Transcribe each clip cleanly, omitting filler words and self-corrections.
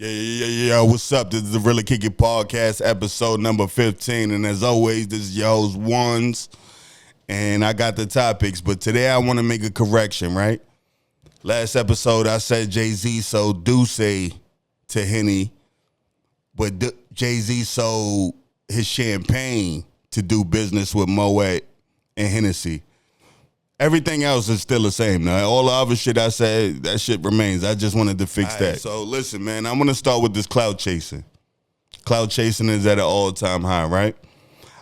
Yeah. What's up? This is the Really Kick It Podcast, episode number 15. And as always, this is your host, Ones. And I got the topics. But today I want to make a correction, right? Last episode I said Jay-Z sold Douce to Henny. But Jay-Z sold his champagne to do business with Moet and Hennessy. Everything else is still the same. Now, all the other shit I said, that shit remains. I just wanted to fix that. So listen, man, I'm going to start with this clout chasing. Clout chasing is at an all-time high, right?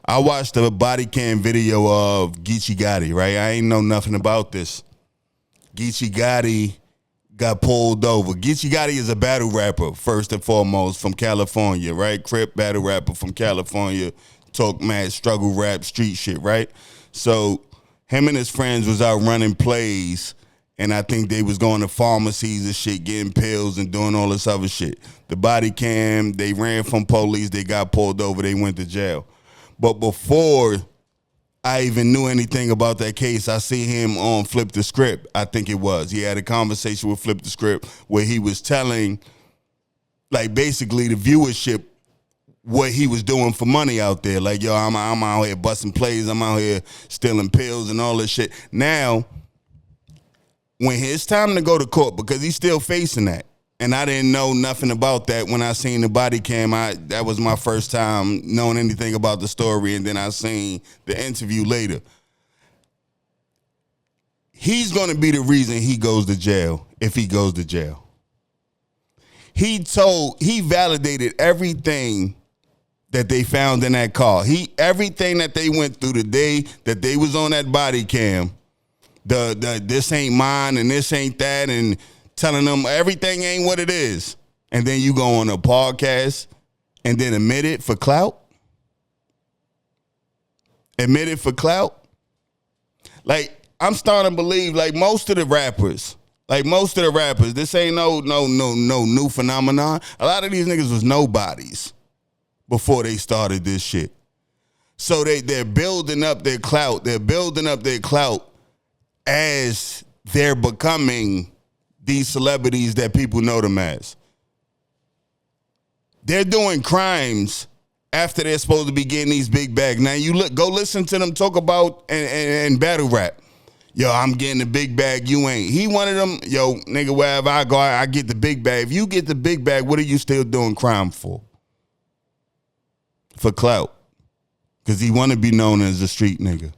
I watched a body cam video of Geechee Gotti, right? I ain't know nothing about this. Geechee Gotti got pulled over. Geechee Gotti is a battle rapper, first and foremost, from California, right? Crip battle rapper from California. Talk mad, struggle rap, street shit, right? So him and his friends was out running plays, and I think they was going to pharmacies and shit, getting pills and doing all this other shit. The body cam, they ran from police, they got pulled over, they went to jail. But before I even knew anything about that case, I see him on Flip the Script, I think it was. He had a conversation with Flip the Script where he was telling, like, basically the viewership what he was doing for money out there. Like, yo, I'm out here busting plays. I'm out here stealing pills and all this shit. Now, when it's time to go to court, because he's still facing that, and I didn't know nothing about that when I seen the body cam. That was my first time knowing anything about the story, and then I seen the interview later. He's going to be the reason he goes to jail, if he goes to jail. He validated everything that they found in that car. Everything that they went through the day that they was on that body cam, the this ain't mine and this ain't that, and telling them everything ain't what it is. And then you go on a podcast and then admit it for clout? Admit it for clout? Like, I'm starting to believe, like, most of the rappers, this ain't no new phenomenon. A lot of these niggas was nobodies before they started this shit. So they're building up their clout. They're building up their clout as they're becoming these celebrities that people know them as. They're doing crimes after they're supposed to be getting these big bags. Now go listen to them talk about and battle rap. Yo, I'm getting the big bag, you ain't. He one of them, yo, nigga, wherever I go, I get the big bag. If you get the big bag, what are you still doing crime for? For clout. Because he want to be known as a street nigga.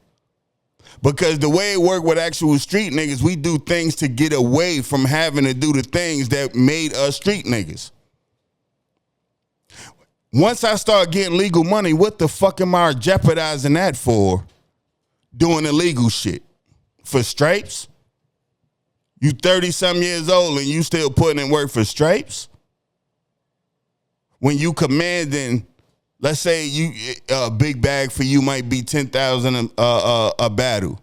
Because the way it work with actual street niggas, we do things to get away from having to do the things that made us street niggas. Once I start getting legal money, what the fuck am I jeopardizing that for? Doing illegal shit. For stripes? You 30-something years old and you still putting in work for stripes? When you commanding, let's say a big bag for you might be $10,000 a battle.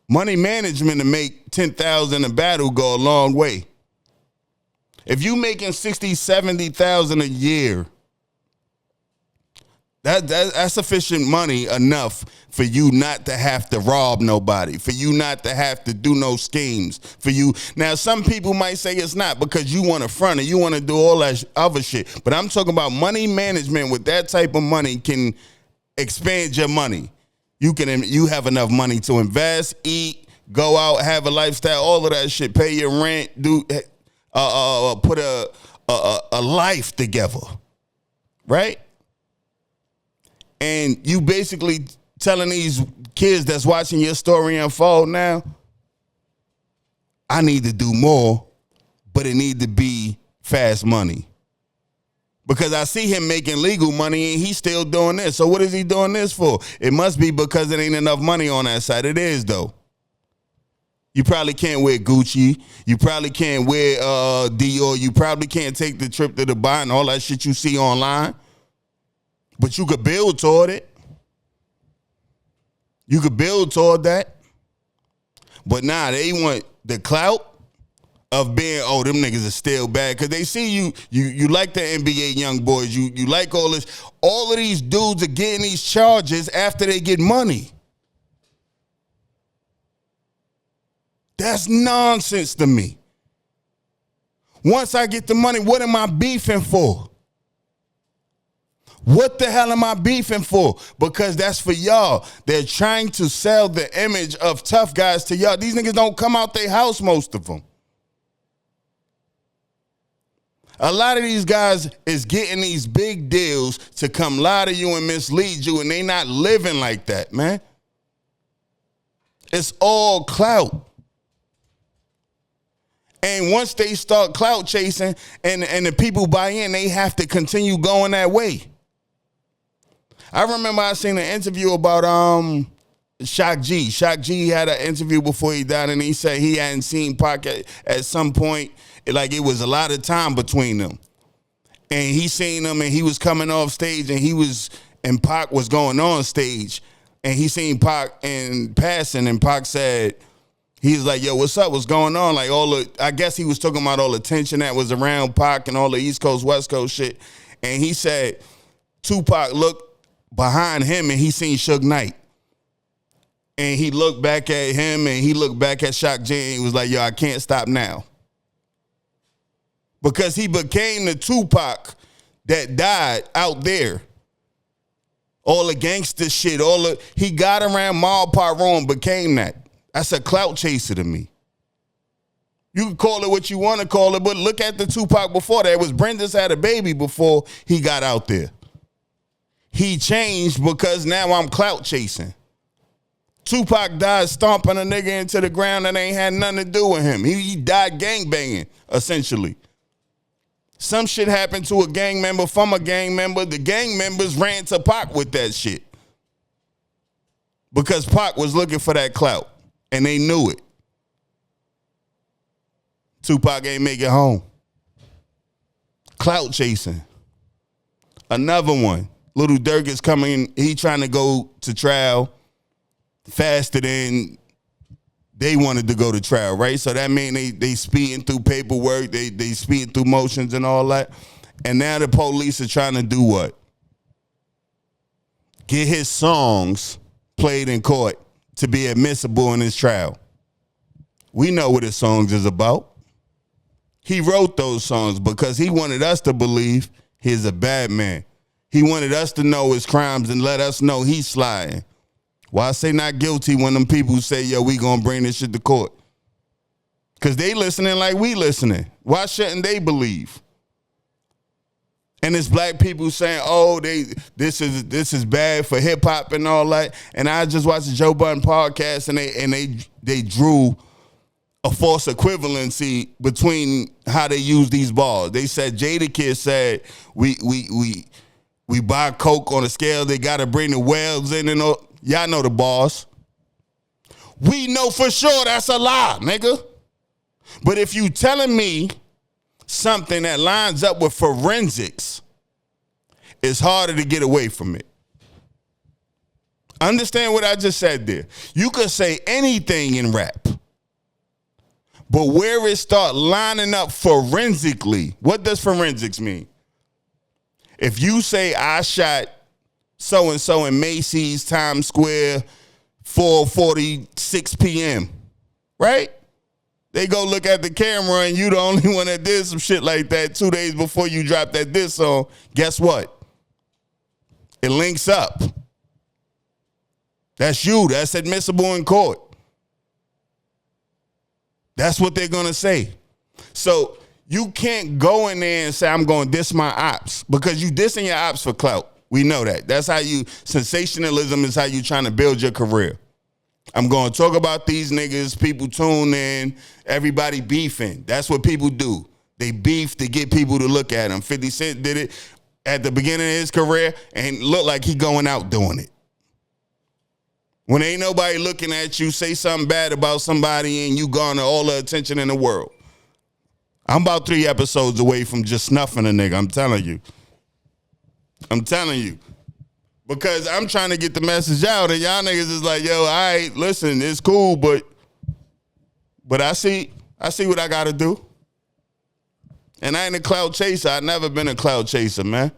Money management to make $10,000 a battle go a long way. If you making $60,000, $70,000 a year, that's sufficient money enough for you not to have to rob nobody, for you not to have to do no schemes, for you. Now, some people might say it's not because you want to front and you want to do all that other shit. But I'm talking about money management. With that type of money can expand your money. You have enough money to invest, eat, go out, have a lifestyle, all of that shit, pay your rent, put a life together, right? And you basically telling these kids that's watching your story unfold now, I need to do more, but it need to be fast money. Because I see him making legal money and he's still doing this. So what is he doing this for? It must be because it ain't enough money on that side. It is, though. You probably can't wear Gucci. You probably can't wear Dior. You probably can't take the trip to Dubai and all that shit you see online. But you could build toward it. You could build toward that. But nah, they want the clout of being, them niggas are still bad. Because they see you like the NBA young boys. You like all this. All of these dudes are getting these charges after they get money. That's nonsense to me. Once I get the money, what am I beefing for? What the hell am I beefing for? Because that's for y'all. They're trying to sell the image of tough guys to y'all. These niggas don't come out their house, most of them. A lot of these guys is getting these big deals to come lie to you and mislead you, and they not living like that, man. It's all clout. And once they start clout chasing and the people buy in, they have to continue going that way. I remember I seen an interview about Shock G. Shock G had an interview before he died, and he said he hadn't seen Pac at some point. Like, it was a lot of time between them. And he seen him, and he was coming off stage, and Pac was going on stage. And he seen Pac in passing, and Pac said, he's like, yo, what's up? What's going on? Like, I guess he was talking about all the tension that was around Pac and all the East Coast, West Coast shit. And he said, Tupac looked behind him, and he seen Suge Knight. And he looked back at him, and he looked back at Shock G, and he was like, yo, I can't stop now. Because he became the Tupac that died out there. All the gangster shit, he got around Mal Pyro and became that. That's a clout chaser to me. You can call it what you want to call it, but look at the Tupac before that. It was Brenda's had a baby before he got out there. He changed because now I'm clout chasing. Tupac died stomping a nigga into the ground that ain't had nothing to do with him. He died gangbanging, essentially. Some shit happened to a gang member from a gang member. The gang members ran to Pac with that shit. Because Pac was looking for that clout. And they knew it. Tupac ain't make it home. Clout chasing. Another one. Little Durk is coming. He trying to go to trial faster than they wanted to go to trial, right? So that means they speeding through paperwork. They speeding through motions and all that. And now the police are trying to do what? Get his songs played in court to be admissible in his trial. We know what his songs is about. He wrote those songs because he wanted us to believe he's a bad man. He wanted us to know his crimes and let us know he's sliding. Why say not guilty when them people say, yo, we gonna bring this shit to court? Because they listening like we listening. Why shouldn't they believe? And it's black people saying, oh, this is bad for hip hop and all that. And I just watched the Joe Budden podcast, and they drew a false equivalency between how they use these bars. They said Jadakiss said we buy coke on a scale. They got to bring the whales in and all. Y'all know the bars. We know for sure that's a lie, nigga. But if you telling me something that lines up with forensics, it's harder to get away from it. Understand what I just said there. You could say anything in rap, but where it start lining up forensically, what does forensics mean? If you say I shot so-and-so in Macy's, Times Square, 4:46 p.m., right? They go look at the camera and you the only one that did some shit like that 2 days before you dropped that diss song. Guess what? It links up. That's you. That's admissible in court. That's what they're going to say. So you can't go in there and say, I'm going to diss my ops, because you dissing your ops for clout. We know that. That's how sensationalism is how you trying to build your career. I'm going to talk about these niggas, people tune in, everybody beefing. That's what people do. They beef to get people to look at them. 50 Cent did it at the beginning of his career and looked like he going out doing it. When ain't nobody looking at you, say something bad about somebody and you garner all the attention in the world. I'm about 3 episodes away from just snuffing a nigga, I'm telling you. Because I'm trying to get the message out, and y'all niggas is like, yo, all right, listen, it's cool, but I see what I gotta do. And I ain't a cloud chaser. I've never been a cloud chaser, man.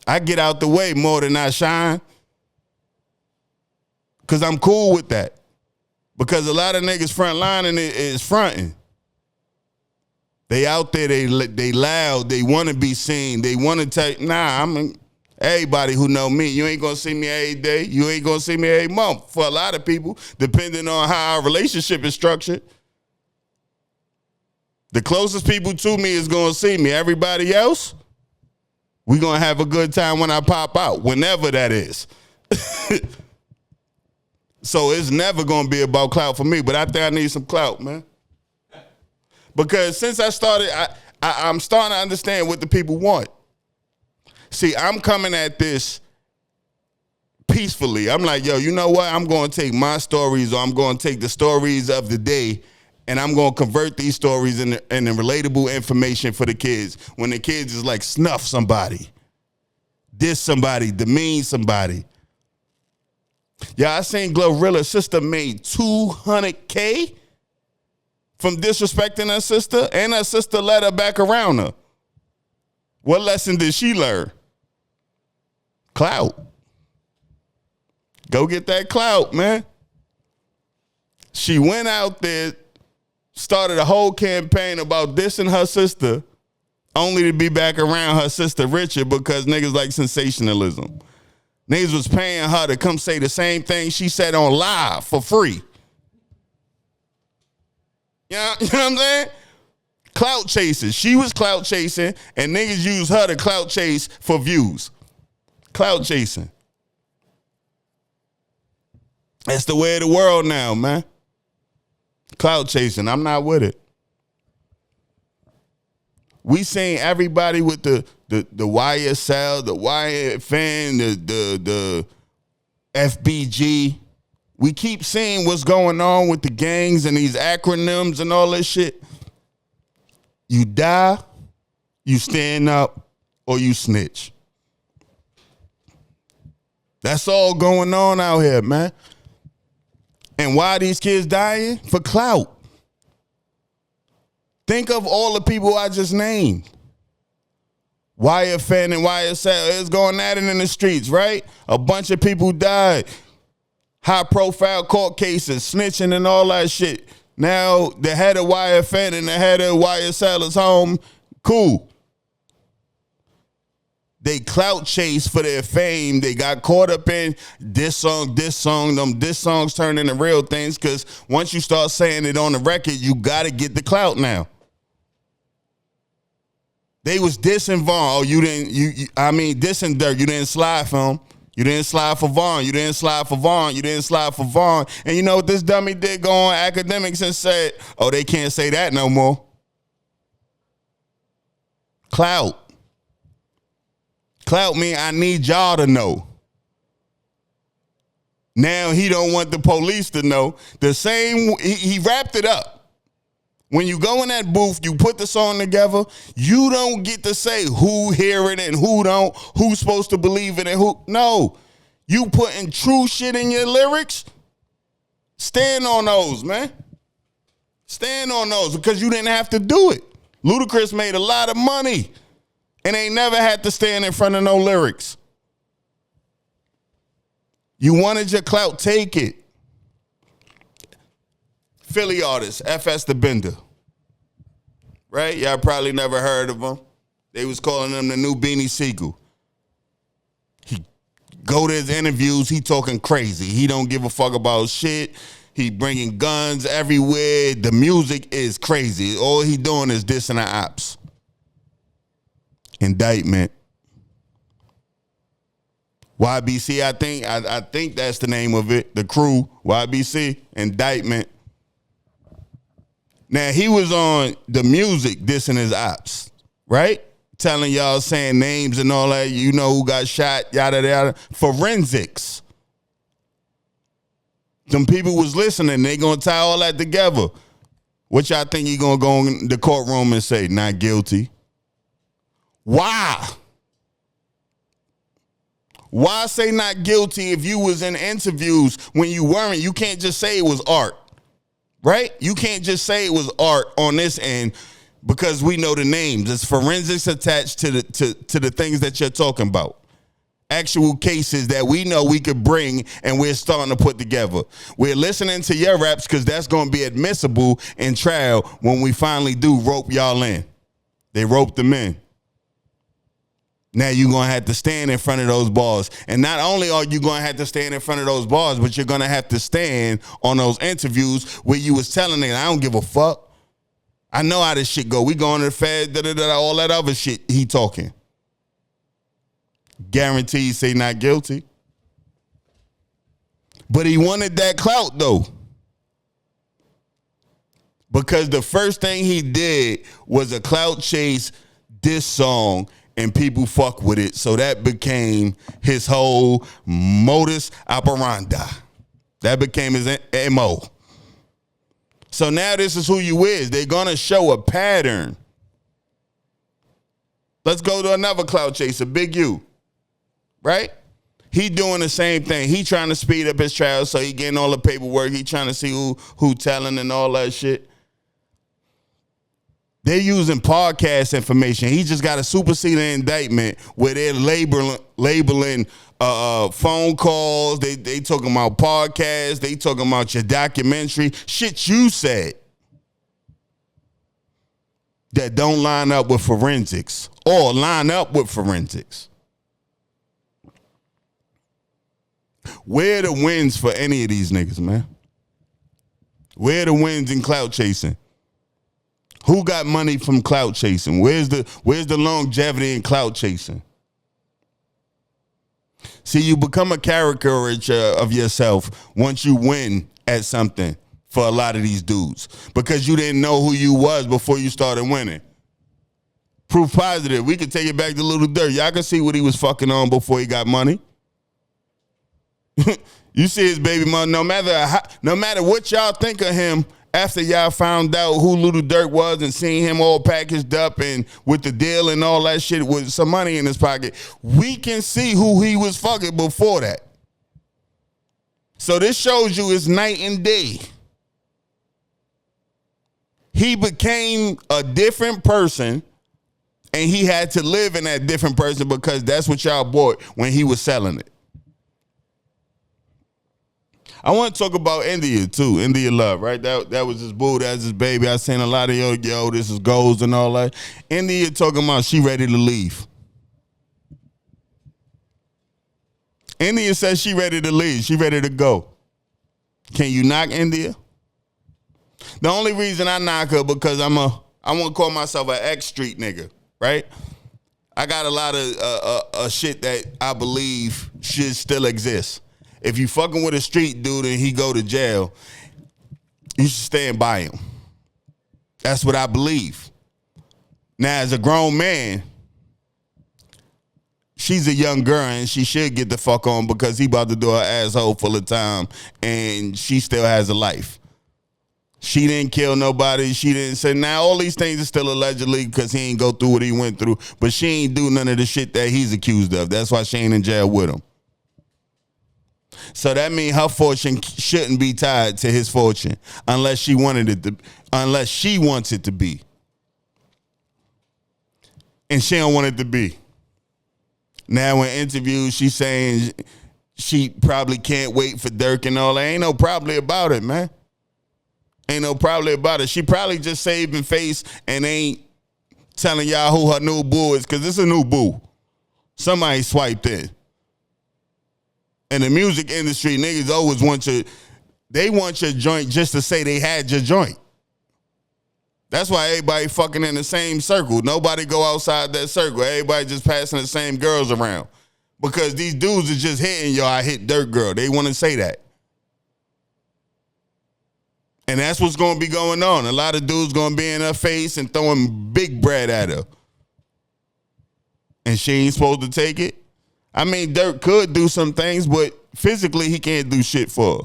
I get out the way more than I shine. Because I'm cool with that. Because a lot of niggas front lining is fronting. They out there, they loud, they want to be seen, they want to take. Everybody who know me, you ain't gonna see me every day, you ain't gonna see me every month. For a lot of people, depending on how our relationship is structured, the closest people to me is gonna see me. Everybody else, we gonna have a good time when I pop out, whenever that is. So it's never gonna be about clout for me, but I think I need some clout, man. Because since I started, I'm starting to understand what the people want. See, I'm coming at this peacefully. I'm like, yo, you know what? I'm going to take my stories, or I'm going to take the stories of the day, and I'm going to convert these stories into relatable information for the kids. When the kids is like, snuff somebody, diss somebody, demean somebody. Yeah, I seen Glorilla's sister made $200K from disrespecting her sister, and her sister let her back around her. What lesson did she learn? Clout. Go get that clout, man. She went out there, started a whole campaign about dissing her sister, only to be back around her sister Richard because niggas like sensationalism. Niggas was paying her to come say the same thing she said on live for free. You know what I'm saying? Clout chasing. She was clout chasing, and niggas use her to clout chase for views. Clout chasing. That's the way of the world now, man. Clout chasing. I'm not with it. We seen everybody with the YSL, the YFN, the FBG. We keep seeing what's going on with the gangs and these acronyms and all this shit. You die, you stand up, or you snitch. That's all going on out here, man. And why are these kids dying? For clout. Think of all the people I just named. YFN and YSL is going at it in the streets, right? A bunch of people died. High-profile court cases, snitching and all that shit. Now, the head of YFN and the head of YSL is home. Cool. They clout chase for their fame. They got caught up in this song. Them diss songs turn into real things because once you start saying it on the record, you got to get the clout now. They was dissing Vaughn. Oh, you didn't, dissing Dirk. You didn't slide for him. You didn't slide for Vaughn. You didn't slide for Vaughn. You didn't slide for Vaughn. And you know what this dummy did? Go on academics and said, oh, they can't say that no more. Clout. Clout mean I need y'all to know. Now he don't want the police to know. The same, he wrapped it up. When you go in that booth, you put the song together, you don't get to say who hear it and who don't, who's supposed to believe it and who. No. You putting true shit in your lyrics, stand on those, man. Stand on those because you didn't have to do it. Ludacris made a lot of money and ain't never had to stand in front of no lyrics. You wanted your clout, take it. Philly artist, FS the Bender. Right? Y'all probably never heard of him. They was calling him the new Beanie Siegel. He go to his interviews, he talking crazy. He don't give a fuck about shit. He bringing guns everywhere. The music is crazy. All he doing is dissing the ops. Indictment. YBC, I think that's the name of it. The crew, YBC, Indictment. Now, he was on the music dissing his ops, right? Telling y'all, saying names and all that. You know who got shot, yada, yada. Forensics. Some people was listening. They going to tie all that together. What y'all think he going to go in the courtroom and say? Not guilty. Why? Why say not guilty if you was in interviews when you weren't? You can't just say it was art. Right? You can't just say it was art on this end because we know the names. There's forensics attached to the things that you're talking about. Actual cases that we know we could bring and we're starting to put together. We're listening to your raps because that's going to be admissible in trial when we finally do rope y'all in. They roped them in. Now you're going to have to stand in front of those bars. And not only are you going to have to stand in front of those bars, but you're going to have to stand on those interviews where you was telling niggas, I don't give a fuck. I know how this shit go. We going to the Fed, all that other shit he talking. Guaranteed say not guilty. But he wanted that clout though. Because the first thing he did was a clout chase diss song and people fuck with it. So that became his whole modus operandi. That became his MO. So now this is who you is. They're going to show a pattern. Let's go to another clout chaser, Big U. Right? He doing the same thing. He trying to speed up his trial, so he getting all the paperwork. He trying to see who telling and all that shit. They're using podcast information. He just got a superseding indictment where they're labeling phone calls. They talking about podcasts. They talking about your documentary. Shit you said that don't line up with forensics or line up with forensics. Where are the wins for any of these niggas, man? Where are the wins in clout chasing? Who got money from clout chasing? Where's the longevity in clout chasing? See, you become a caricature of yourself once you win at something for a lot of these dudes because you didn't know who you was before you started winning. Proof positive. We could take it back to Little Dirt. Y'all can see what he was fucking on before he got money. You see his baby mother, no matter what y'all think of him after y'all found out who Little Dirt was and seen him all packaged up and with the deal and all that shit with some money in his pocket, we can see who he was fucking before that. So this shows you it's night and day. He became a different person and he had to live in that different person because that's what y'all bought when he was selling it. I want to talk about India too. India Love, right? That was his boo. That's his baby. I seen a lot of yo, this is goals and all that. India talking about she ready to leave. India says she ready to leave. She ready to go. Can you knock India? The only reason I knock her because I want to call myself an X Street nigga, right? I got a lot of shit that I believe should still exist. If you fucking with a street dude and he go to jail, you should stand by him. That's what I believe. Now, as a grown man, she's a young girl and she should get the fuck on because he about to do her asshole full of time and she still has a life. She didn't kill nobody. She didn't say, now all these things are still allegedly because he ain't go through what he went through, but she ain't do none of the shit that he's accused of. That's why she ain't in jail with him. So that means her fortune shouldn't be tied to his fortune unless she wants it to be. And she don't want it to be. Now in interviews, she's saying she probably can't wait for Dirk and all that. Ain't no probably about it, man. Ain't no probably about it. She probably just saving face and ain't telling y'all who her new boo is because it's a new boo. Somebody swiped in. In the music industry, niggas always want your joint just to say they had your joint. That's why everybody fucking in the same circle. Nobody go outside that circle. Everybody just passing the same girls around. Because these dudes are just hitting I hit Dirt Girl. They want to say that. And that's what's going to be going on. A lot of dudes going to be in her face and throwing big bread at her. And she ain't supposed to take it. I mean, Dirk could do some things, but physically he can't do shit for her.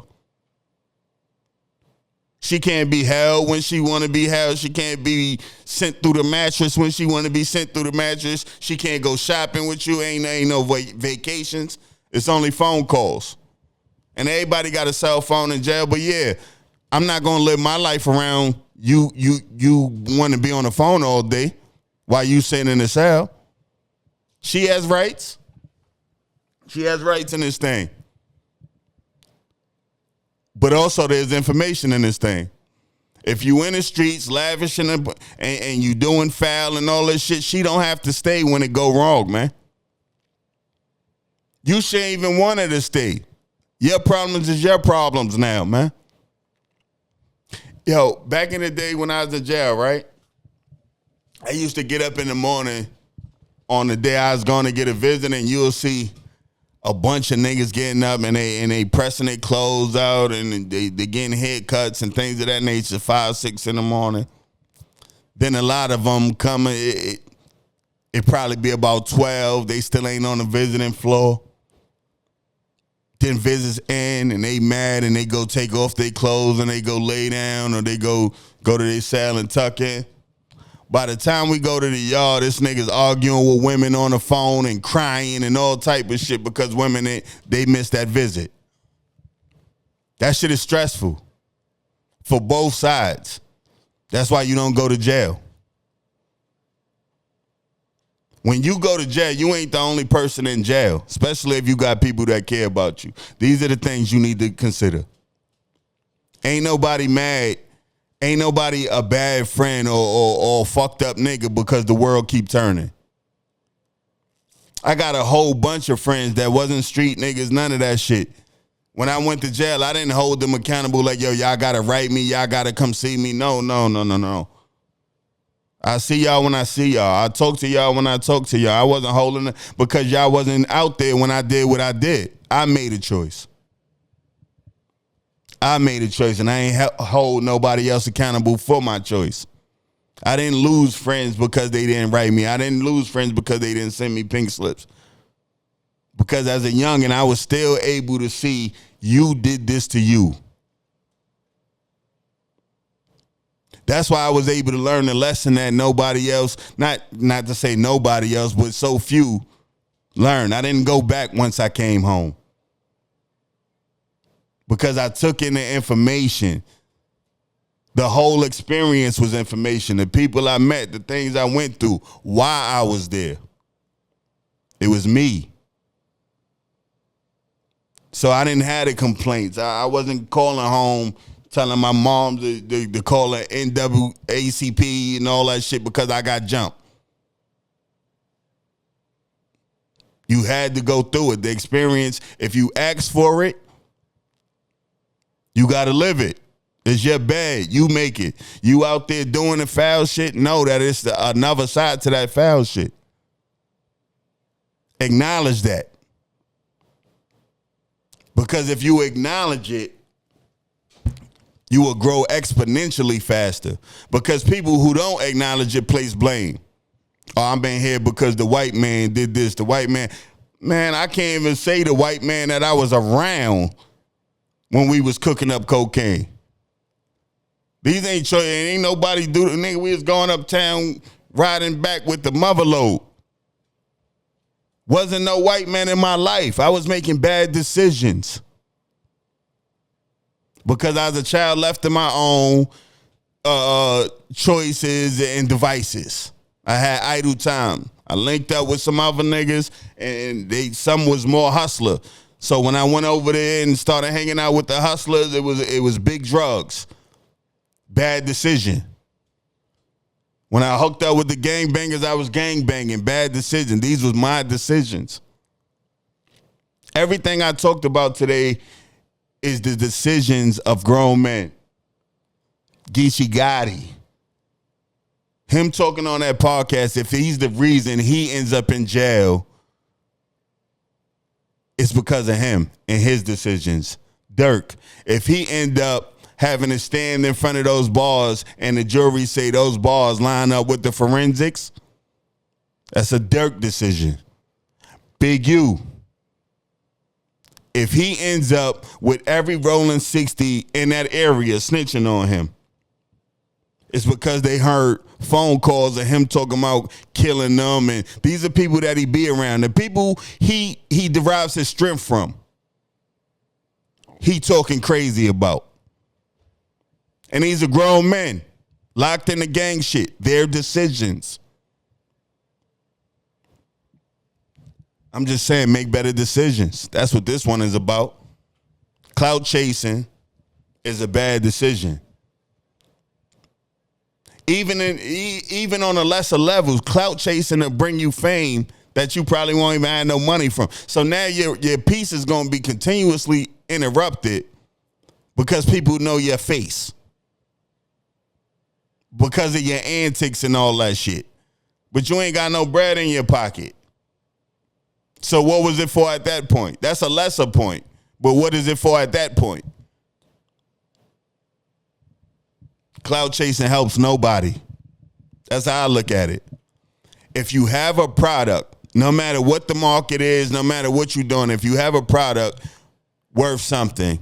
She can't be held when she want to be held. She can't be sent through the mattress when she want to be sent through the mattress. She can't go shopping with you. Ain't no vacations. It's only phone calls. And everybody got a cell phone in jail. But yeah, I'm not going to live my life around you want to be on the phone all day while you sitting in the cell. She has rights. She has rights in this thing. But also there's information in this thing. If you in the streets lavishing and you doing foul and all this shit, she don't have to stay when it go wrong, man. You shouldn't even want her to stay. Your problems is your problems now, man. Yo, back in the day when I was in jail, right? I used to get up in the morning on the day I was going to get a visit, and you'll see a bunch of niggas getting up and they pressing their clothes out and they getting haircuts and things of that nature, 5, 6 in the morning. Then a lot of them coming, it probably be about 12. They still ain't on the visiting floor. Then visits end and they mad and they go take off their clothes and they go lay down or they go to their cell and tuck in. By the time we go to the yard, this nigga's arguing with women on the phone and crying and all type of shit because women, they missed that visit. That shit is stressful for both sides. That's why you don't go to jail. When you go to jail, you ain't the only person in jail, especially if you got people that care about you. These are the things you need to consider. Ain't nobody mad. Ain't nobody a bad friend or fucked up nigga because the world keep turning. I got a whole bunch of friends that wasn't street niggas, none of that shit. When I went to jail, I didn't hold them accountable like, yo, y'all got to write me, y'all got to come see me. No. I see y'all when I see y'all. I talk to y'all when I talk to y'all. I wasn't holding it because y'all wasn't out there when I did what I did. I made a choice. And I ain't hold nobody else accountable for my choice. I didn't lose friends because they didn't write me. I didn't lose friends because they didn't send me pink slips. Because as a youngin', I was still able to see you did this to you. That's why I was able to learn the lesson that nobody else, not to say nobody else, but so few learned. I didn't go back once I came home. Because I took in the information. The whole experience was information. The people I met, the things I went through, why I was there. It was me. So I didn't have the complaints. I wasn't calling home telling my mom to call an NAACP and all that shit because I got jumped. You had to go through it. The experience, if you ask for it, you got to live it. It's your bed. You make it. You out there doing the foul shit, know that it's another side to that foul shit. Acknowledge that. Because if you acknowledge it, you will grow exponentially faster. Because people who don't acknowledge it place blame. Oh, I'm being here because the white man did this. The white man. Man, I can't even say the white man that I was around when we was cooking up cocaine. These ain't nobody do the nigga. We was going uptown riding back with the mother load. Wasn't no white man in my life. I was making bad decisions. Because I was a child left to my own choices and devices. I had idle time. I linked up with some other niggas and some was more hustler. So when I went over there and started hanging out with the hustlers, it was big drugs. Bad decision. When I hooked up with the gangbangers, I was gangbanging. Bad decision. These was my decisions. Everything I talked about today is the decisions of grown men. Geechee Gotti. Him talking on that podcast, if he's the reason he ends up in jail, it's because of him and his decisions. Dirk, if he end up having to stand in front of those bars and the jury say those bars line up with the forensics, that's a Dirk decision. Big U, if he ends up with every rolling 60 in that area snitching on him, it's because they heard phone calls of him talking about killing them. And these are people that he be around. The people he derives his strength from. He talking crazy about. And these are grown men locked in the gang shit. Their decisions. I'm just saying, make better decisions. That's what this one is about. Clout chasing is a bad decision. Even on the lesser levels, clout chasing will bring you fame that you probably won't even have no money from. So now your piece is going to be continuously interrupted because people know your face, because of your antics and all that shit. But you ain't got no bread in your pocket. So what was it for at that point? That's a lesser point. But what is it for at that point? Clout chasing helps nobody. That's how I look at it. If you have a product, no matter what the market is, no matter what you're doing, if you have a product worth something,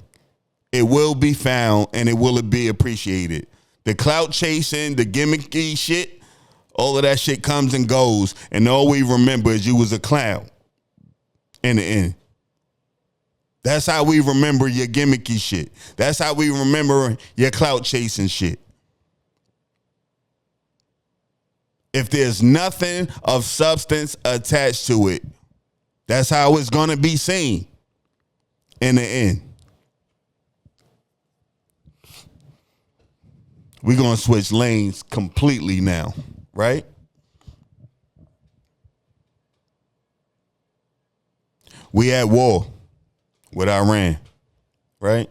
it will be found and it will be appreciated. The clout chasing, the gimmicky shit, all of that shit comes and goes. And all we remember is you was a clown in the end. That's how we remember your gimmicky shit. That's how we remember your clout chasing shit. If there's nothing of substance attached to it, that's how it's going to be seen in the end. We're going to switch lanes completely now, right? We at war with Iran, right?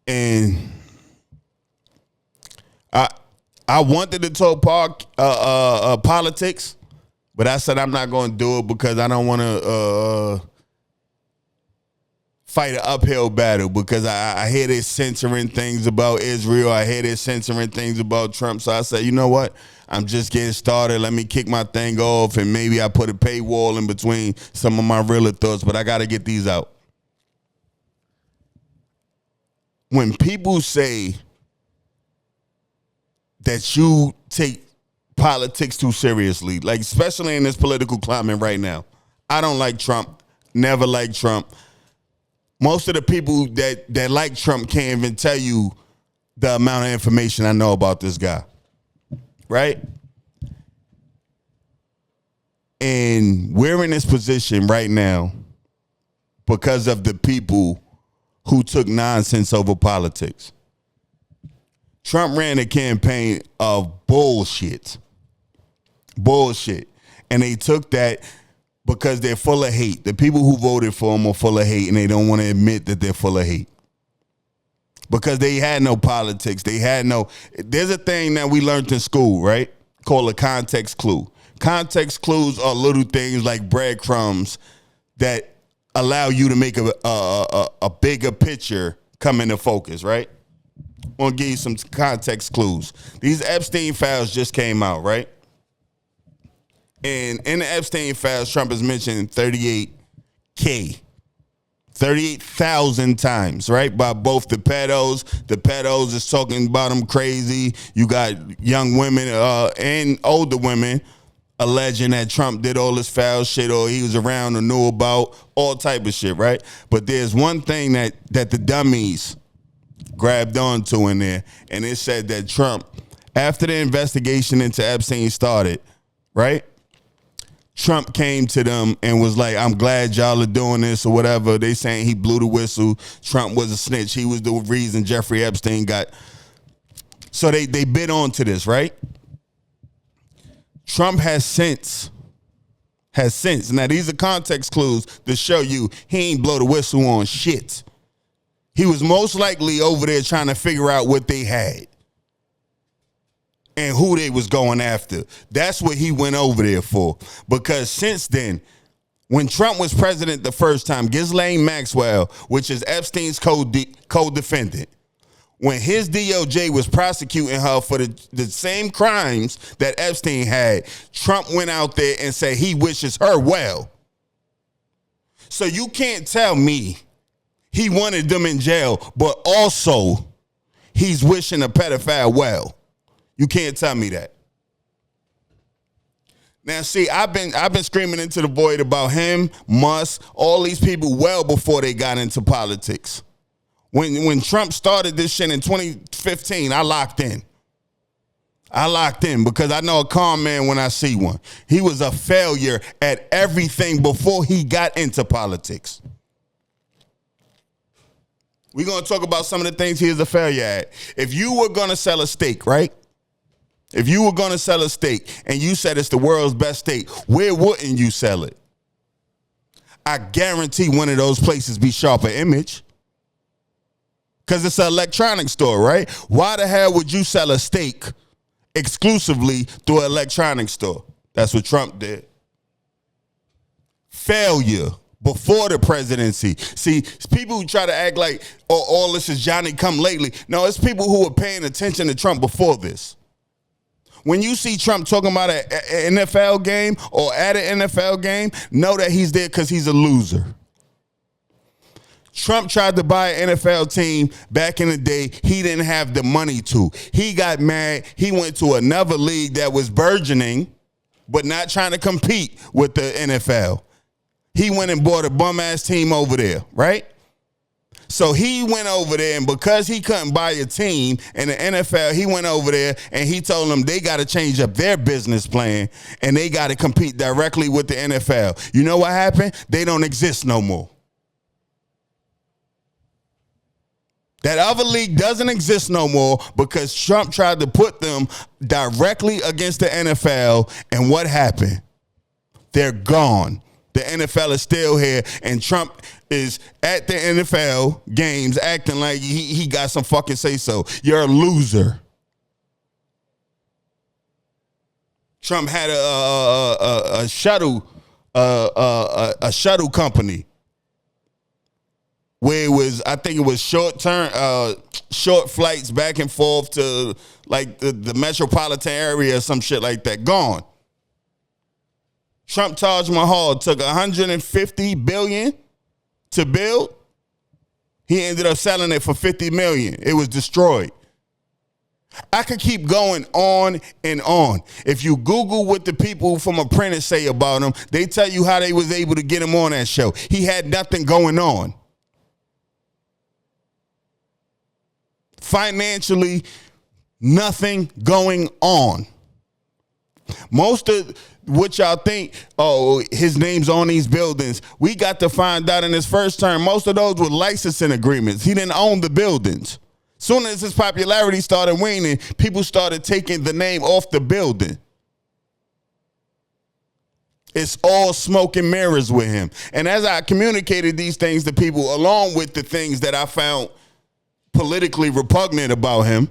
And I wanted to talk politics, but I said I'm not going to do it because I don't want to fight an uphill battle, because I hear they censoring things about Israel. I hear they censoring things about Trump. So I said, you know what? I'm just getting started. Let me kick my thing off, and maybe I put a paywall in between some of my realer thoughts, but I got to get these out. When people say that you take politics too seriously, like especially in this political climate right now, I don't like Trump, never liked Trump. Most of the people that like Trump can't even tell you the amount of information I know about this guy, right? And we're in this position right now because of the people who took nonsense over politics. Trump ran a campaign of bullshit. And they took that because they're full of hate. The people who voted for him are full of hate, and they don't want to admit that they're full of hate. Because they had no politics. There's a thing that we learned in school, right? Called a context clue. Context clues are little things like breadcrumbs that allow you to make a bigger picture come into focus, right? I'm going to give you some context clues. These Epstein files just came out, right? And in the Epstein files, Trump has mentioned 38,000 times, right? By both the pedos. The pedos is talking about him crazy. You got young women and older women alleging that Trump did all this foul shit, or he was around or knew about, all type of shit, right? But there's one thing that the dummies grabbed onto in there, and it said that Trump, after the investigation into Epstein started, right? Trump came to them and was like, I'm glad y'all are doing this or whatever. They saying he blew the whistle. Trump was a snitch. He was the reason Jeffrey Epstein got. So they bid on to this, right? Trump has since. Now, these are context clues to show you he ain't blow the whistle on shit. He was most likely over there trying to figure out what they had and who they was going after. That's what he went over there for. Because since then, when Trump was president the first time, Ghislaine Maxwell, which is Epstein's co-defendant, when his DOJ was prosecuting her for the same crimes that Epstein had, Trump went out there and said he wishes her well. So you can't tell me he wanted them in jail, but also he's wishing a pedophile well. You can't tell me that. Now, see, I've been screaming into the void about him, Musk, all these people well before they got into politics. When Trump started this shit in 2015, I locked in. I locked in because I know a calm man when I see one. He was a failure at everything before he got into politics. We're going to talk about some of the things he is a failure at. If you were going to sell a steak, right? If you were going to sell a steak and you said it's the world's best steak, where wouldn't you sell it? I guarantee one of those places be Sharper Image. Because it's an electronics store, right? Why the hell would you sell a steak exclusively through an electronics store? That's what Trump did. Failure before the presidency. See, people who try to act like, oh, all this is Johnny come lately. No, it's people who were paying attention to Trump before this. When you see Trump talking about an NFL game or at an NFL game, know that he's there because he's a loser. Trump tried to buy an NFL team back in the day. He didn't have the money to. He got mad. He went to another league that was burgeoning, but not trying to compete with the NFL. He went and bought a bum-ass team over there, right? So he went over there, and because he couldn't buy a team in the NFL, he went over there and he told them they got to change up their business plan and they got to compete directly with the NFL. You know what happened? They don't exist no more. That other league doesn't exist no more because Trump tried to put them directly against the NFL, and what happened? They're gone. The NFL is still here, and Trump is at the NFL games acting like he got some fucking say-so. You're a loser. Trump had a shuttle company where it was, I think it was short flights back and forth to like the metropolitan area or some shit like that. Gone. Trump Taj Mahal took $150 billion to build. He ended up selling it for $50 million. It was destroyed. I could keep going on and on. If you Google what the people from Apprentice say about him, they tell you how they was able to get him on that show. He had nothing going on. Financially, nothing going on. Most of what y'all think, oh, his name's on these buildings, we got to find out in his first term, most of those were licensing agreements. He didn't own the buildings. Soon as his popularity started waning, people started taking the name off the building. It's all smoke and mirrors with him. And as I communicated these things to people, along with the things that I found politically repugnant about him,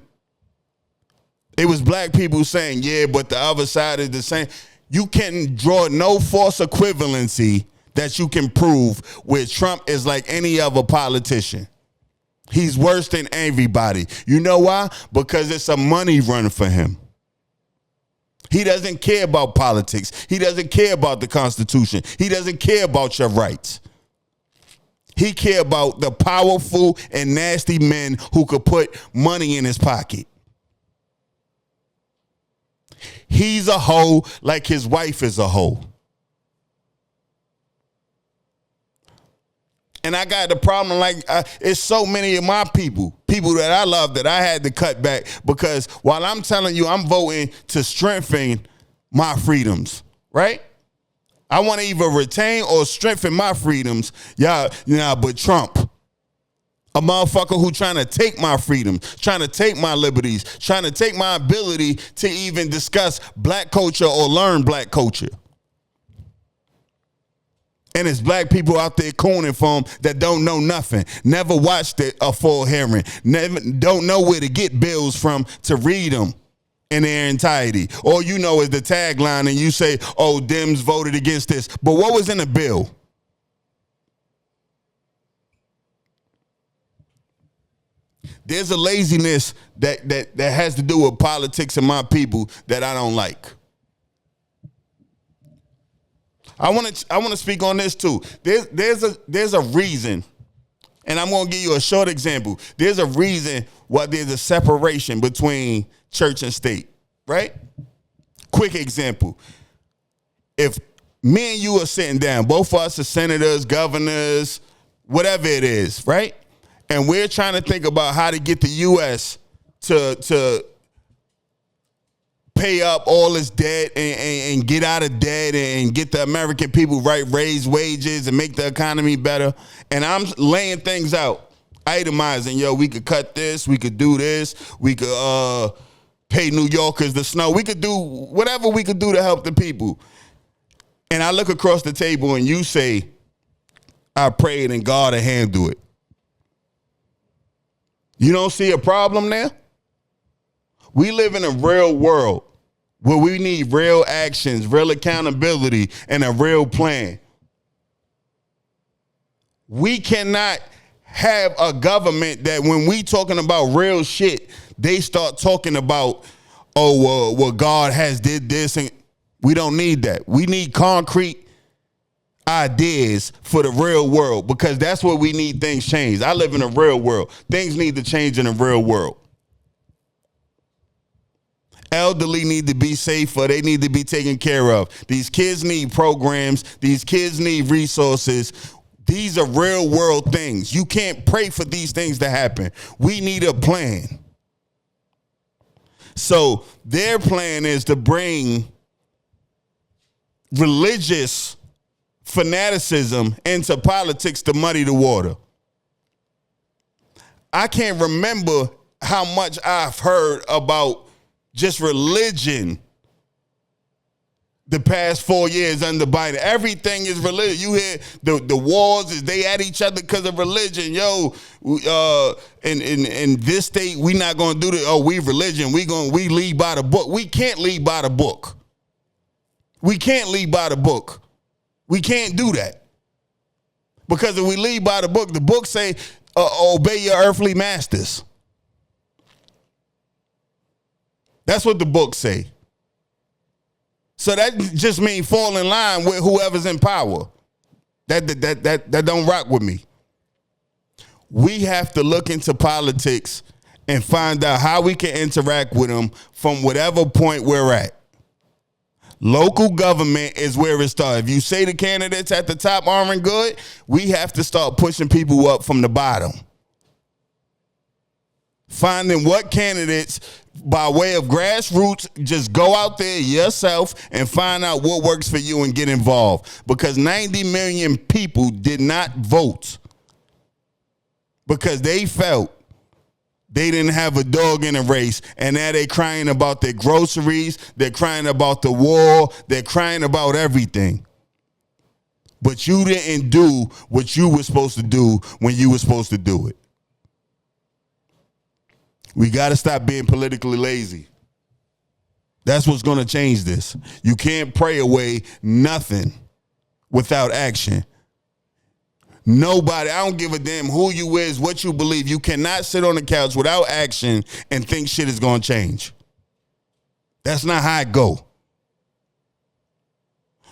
it was black people saying, yeah, but the other side is the same. You can draw no false equivalency that you can prove where Trump is like any other politician. He's worse than everybody. You know why? Because it's a money run for him. He doesn't care about politics. He doesn't care about the Constitution. He doesn't care about your rights. He cares about the powerful and nasty men who could put money in his pocket. He's a hoe like his wife is a hoe. And I got the problem, like, it's so many of my people that I love that I had to cut back because while I'm telling you I'm voting to strengthen my freedoms, right? I want to either retain or strengthen my freedoms. But Trump, a motherfucker who trying to take my freedom, trying to take my liberties, trying to take my ability to even discuss black culture or learn black culture. And it's black people out there cooning for him that don't know nothing, never watched a full hearing, don't know where to get bills from to read them in their entirety. All you know is the tagline and you say, oh, Dems voted against this. But what was in the bill? There's a laziness that has to do with politics and my people that I don't like. I want to speak on this too. There's a reason, and I'm going to give you a short example. There's a reason why there's a separation between church and state, right? Quick example. If me and you are sitting down, both of us are senators, governors, whatever it is, right? And we're trying to think about how to get the U.S. to pay up all this debt and get out of debt and get the American people right, raise wages and make the economy better. And I'm laying things out, itemizing, yo, we could cut this, we could do this, we could pay New Yorkers the snow. We could do whatever we could do to help the people. And I look across the table and you say, I prayed and God will handle it. You don't see a problem there? We live in a real world where we need real actions, real accountability, and a real plan. We cannot have a government that when we talking about real shit, they start talking about, well, God has did this, and we don't need that. We need concrete ideas for the real world, because that's where we need things changed. I live in a real world. Things need to change in the real world. Elderly need to be safer. They need to be taken care of. These kids need programs. These kids need resources. These are real world things. You can't pray for these things to happen. We need a plan. So their plan is to bring religious fanaticism into politics to muddy the water. I can't remember how much I've heard about just religion the past 4 years under Biden. Everything is religion. You hear the wars is they at each other because of religion. Yo, in this state, we not gonna do this. Oh, we religion. We lead by the book. We can't lead by the book. We can't lead by the book. We can't do that. Because if we lead by the book say, obey your earthly masters. That's what the book say. So that just means fall in line with whoever's in power. That don't rock with me. We have to look into politics and find out how we can interact with them from whatever point we're at. Local government is where it starts. If you say the candidates at the top aren't good, we have to start pushing people up from the bottom. Finding what candidates, by way of grassroots, just go out there yourself and find out what works for you and get involved. Because 90 million people did not vote because they felt they didn't have a dog in a race, and now they're crying about their groceries, they're crying about the war, they're crying about everything. But you didn't do what you were supposed to do when you were supposed to do it. We got to stop being politically lazy. That's what's going to change this. You can't pray away nothing without action. Nobody, I don't give a damn who you is, what you believe. You cannot sit on the couch without action and think shit is going to change. That's not how it go.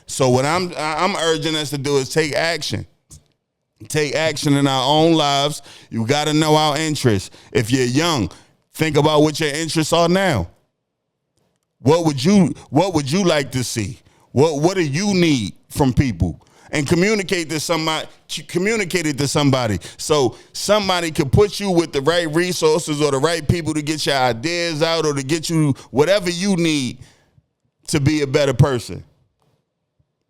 So what I'm urging us to do is take action. Take action in our own lives. You got to know our interests. If you're young, think about what your interests are now. What would you like to see? What do you need from people? And communicate it to somebody so somebody can put you with the right resources or the right people to get your ideas out or to get you whatever you need to be a better person.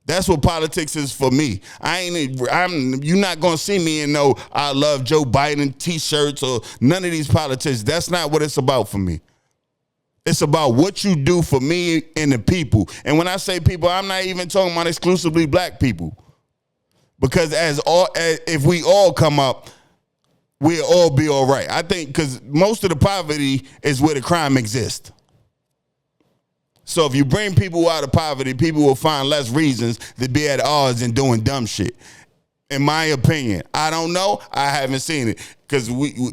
That's what politics is for me. You're not going to see me and know I love Joe Biden t-shirts or none of these politicians. That's not what it's about for me. It's about what you do for me and the people. And when I say people, I'm not even talking about exclusively black people. Because if we all come up, we'll all be all right. I think because most of the poverty is where the crime exists. So if you bring people out of poverty, people will find less reasons to be at odds and doing dumb shit. In my opinion, I don't know. I haven't seen it. Because we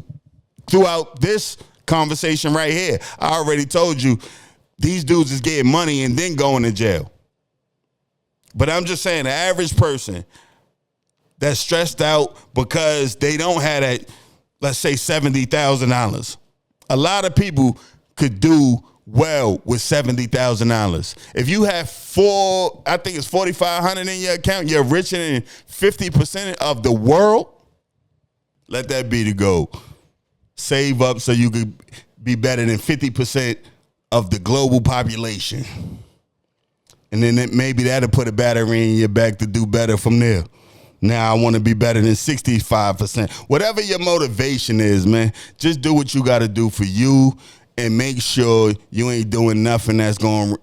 throughout this conversation right here, I already told you these dudes is getting money and then going to jail. But I'm just saying the average person that's stressed out because they don't have that, let's say, $70,000. A lot of people could do well with $70,000. If you have I think it's 4,500 in your account, you're richer than 50% of the world. Let that be the goal. Save up so you could be better than 50% of the global population. And then maybe that'll put a battery in your back to do better from there. Now I want to be better than 65%. Whatever your motivation is, man, just do what you got to do for you and make sure you ain't doing nothing that's going to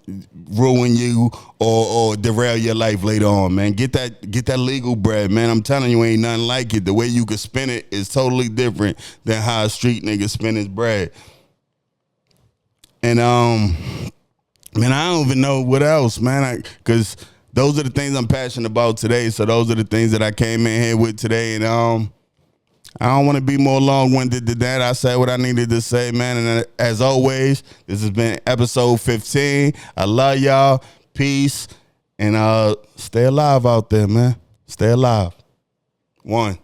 ruin you or derail your life later on, man. Get that legal bread, man. I'm telling you, ain't nothing like it. The way you can spend it is totally different than how a street nigga spend his bread. And, man, I don't even know what else, man, because those are the things I'm passionate about today. So those are the things that I came in here with today. And I don't want to be more long-winded than that. I said what I needed to say, man. And as always, this has been episode 15. I love y'all. Peace. And stay alive out there, man. Stay alive. 1.